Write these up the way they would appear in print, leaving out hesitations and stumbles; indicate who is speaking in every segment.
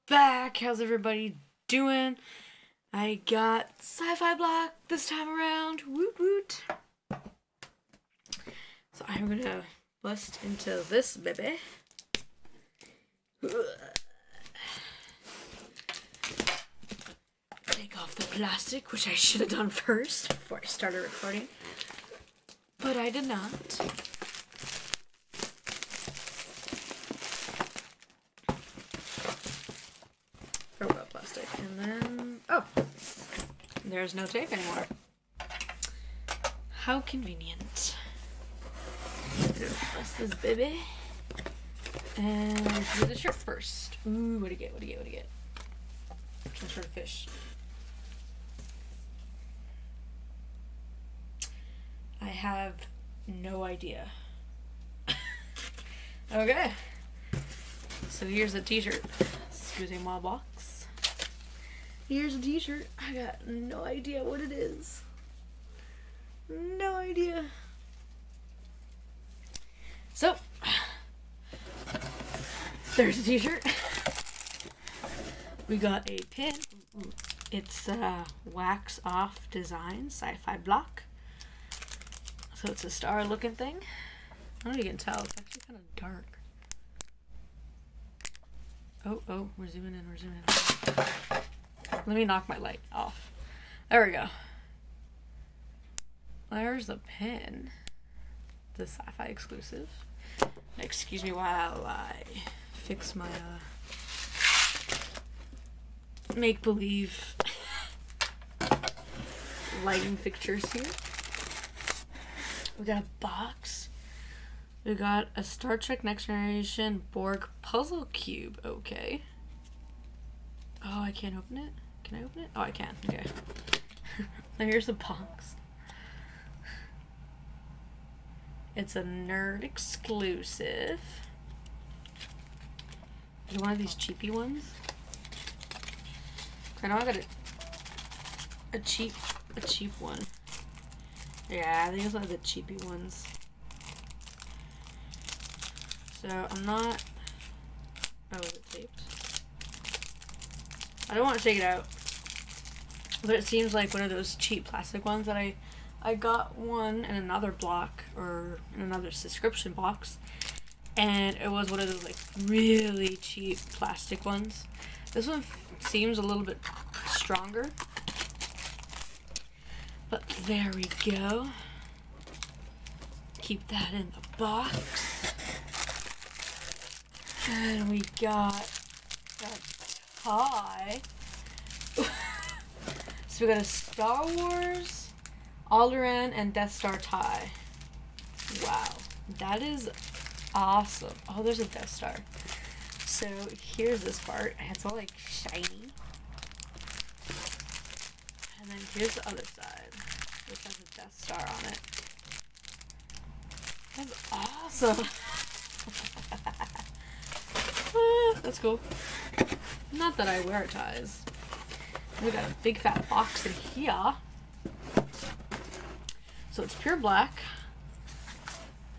Speaker 1: back. How's everybody doing? I got Sci-Fi Block this time around. Woot woot. So I'm gonna bust into this baby. Take off the plastic, which I should have done first before I started recording. But I did not. Throw out plastic. And then, oh, there's no tape anymore. How convenient. Bust this baby. And do the shirt first. Ooh, what do you get? What do you get? What do you get? Some sort of fish. I have no idea. Okay. So here's a t-shirt. Excusez-moi box. Here's a t-shirt. I got no idea what it is. No idea. So, there's a t-shirt. We got a pin. It's a wax off design, Sci-Fi Block. So it's a star looking thing. I don't know if you can tell, it's actually kind of dark. Oh, we're zooming in, we're zooming in. Let me knock my light off. There we go. There's the pin. The Sci-Fi exclusive. Excuse me while I fix my make-believe lighting fixtures here. We got a box. We got a Star Trek Next Generation Borg puzzle cube. Okay. Oh, I can't open it? Can I open it? Oh, I can. Okay. Now here's the box. It's a nerd exclusive. Is it one of these cheapy ones? I know I got a cheap one. Yeah, I think it's one of the cheapy ones. So I'm not. Oh, is it taped? I don't want to take it out, but it seems like one of those cheap plastic ones that I got one in another block or in another subscription box, and it was one of those like really cheap plastic ones. This one seems a little bit stronger, but there we go. Keep that in the box. And we got a tie. So we got a Star Wars, Alderaan, and Death Star tie. Wow, that is awesome. Oh, there's a Death Star. So here's this part. It's all like shiny. And then here's the other side, which has a Death Star on it. That's awesome. That's cool. Not that I wear ties. We got a big fat box in here. So it's pure black.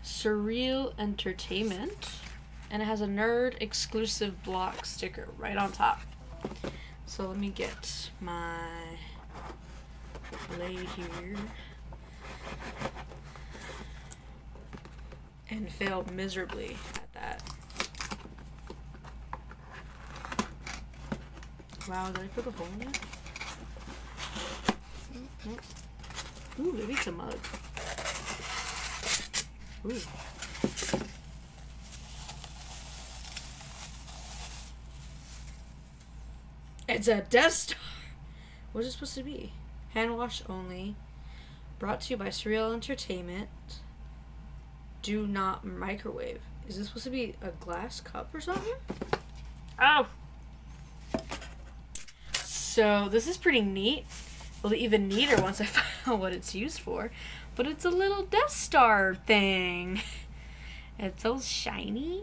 Speaker 1: Surreal Entertainment. And it has a nerd exclusive block sticker right on top. So let me get my blade here. And failed miserably at that. Wow, did I put a hole in it? Ooh, maybe it's a mug. Ooh. It's a Death Star. What is it supposed to be? Hand wash only. Brought to you by Surreal Entertainment. Do not microwave. Is this supposed to be a glass cup or something? Oh! So this is pretty neat. Well, even neater once I find out what it's used for. But it's a little Death Star thing. It's so shiny.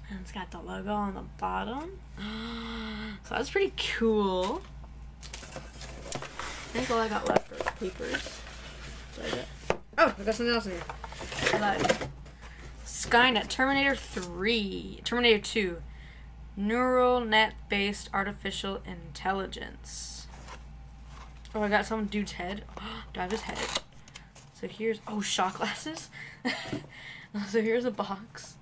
Speaker 1: And it's got the logo on the bottom. So that's pretty cool. I think all I got left are papers. Oh, I got something else in here. Skynet, Terminator 3, Terminator 2. Neural net-based artificial intelligence. Oh, I got some dude's head. Do I have his head? So here's, oh, shot glasses. So here's a box.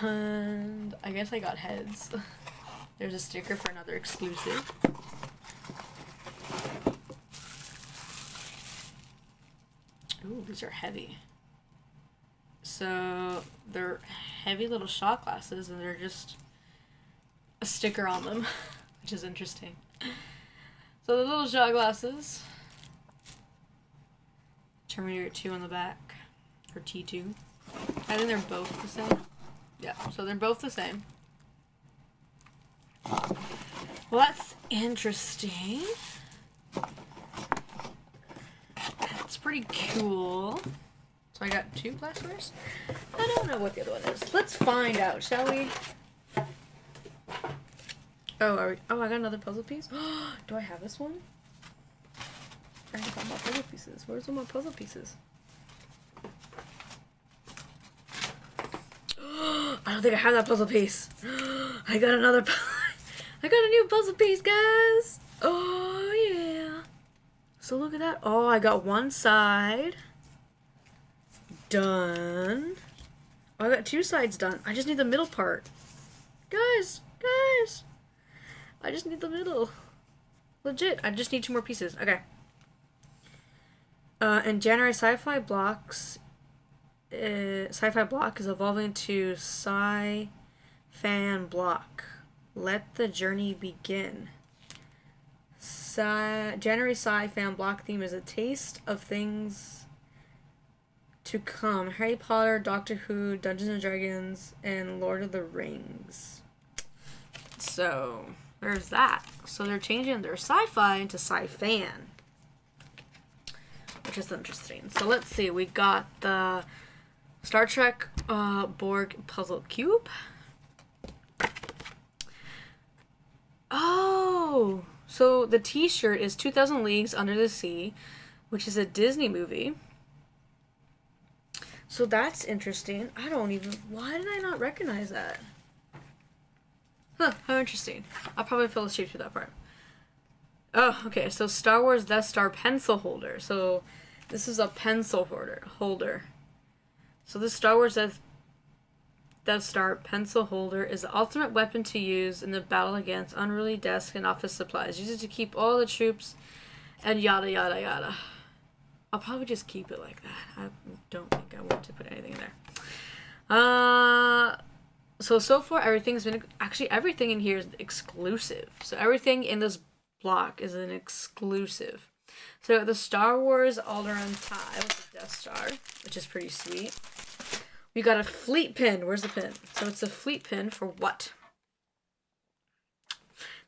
Speaker 1: And I guess I got heads. There's a sticker for another exclusive. Ooh, these are heavy. So they're heavy little shot glasses, and they're just a sticker on them, which is interesting. So the little shot glasses. Terminator 2 on the back, or T2. I think they're both the same. Yeah, so they're both the same. Well, that's interesting. That's pretty cool. So I got 2 glasswares? I don't know what the other one is. Let's find out, shall we? Oh, I got another puzzle piece? Do I have this one? I have all my puzzle pieces. Where's all my puzzle pieces? I don't think I have that puzzle piece. I got another I got a new puzzle piece, guys. Oh, yeah. So look at that. Oh, I got one side done. Oh, I got 2 sides done. I just need the middle part. Guys. I just need the middle. Legit. I just need 2 more pieces. Okay. In January, Sci-Fi Block is evolving to Sci-Fan Block. Let the journey begin. January Sci-Fan Block theme is a taste of things to come. Harry Potter, Doctor Who, Dungeons and Dragons, and Lord of the Rings. So, there's that. So they're changing their sci-fi into sci-fan, which is interesting. So let's see. We got the Star Trek Borg puzzle cube. Oh, so the t-shirt is 2000 Leagues Under the Sea, which is a Disney movie. So that's interesting. Why did I not recognize that? Huh, how interesting. I'll probably fall asleep through that part. Oh, okay, so Star Wars Death Star pencil holder. So this is a pencil holder. So this Star Wars Death Star pencil holder is the ultimate weapon to use in the battle against unruly desk and office supplies. Use it to keep all the troops and yada yada yada. I'll probably just keep it like that. I don't think I want to put anything in there. So far everything's been, actually everything in here is exclusive. So everything in this block is an exclusive. So the Star Wars Alderaan tie with the Death Star, which is pretty sweet. We got a fleet pin. Where's the pin? So it's a fleet pin for what?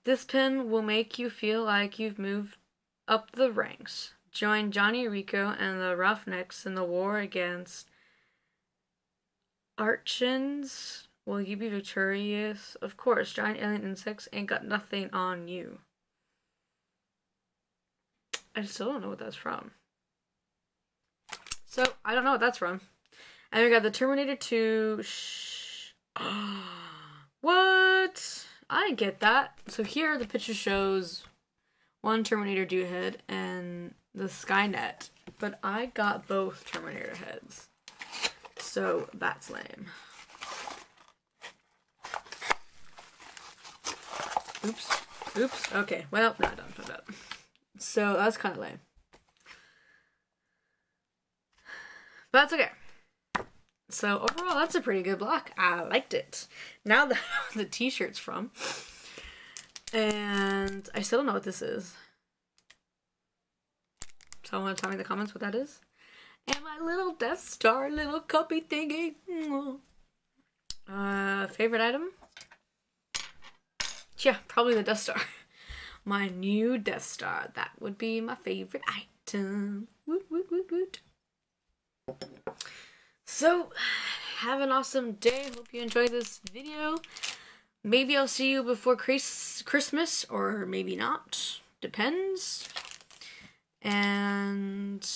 Speaker 1: This pin will make you feel like you've moved up the ranks. Join Johnny Rico and the Roughnecks in the war against Archons. Will you be victorious? Of course, giant alien insects ain't got nothing on you. I still don't know what that's from. So, I don't know what that's from. And we got the Terminator 2. What? I didn't get that. So here the picture shows one Terminator dude head and the Skynet. But I got both Terminator heads. So that's lame. Oops. Okay, well, not done for that. So that's kind of lame. But that's okay. So overall, that's a pretty good block. I liked it. Now that I know the t-shirt's from. And I still don't know what this is. So I want to tell me in the comments what that is. And my little Death Star, little cuppy thingy. Favorite item? Yeah, probably the Death Star. My new Death Star. That would be my favorite item. Woot, woot, woot, woot. So, have an awesome day. Hope you enjoyed this video. Maybe I'll see you before Christmas, or maybe not. Depends. And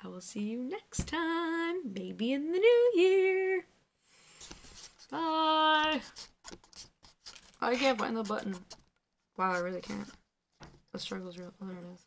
Speaker 1: I will see you next time. Maybe in the new year. Bye. I can't find the button. Wow, I really can't. The struggle's real. Oh, there it is.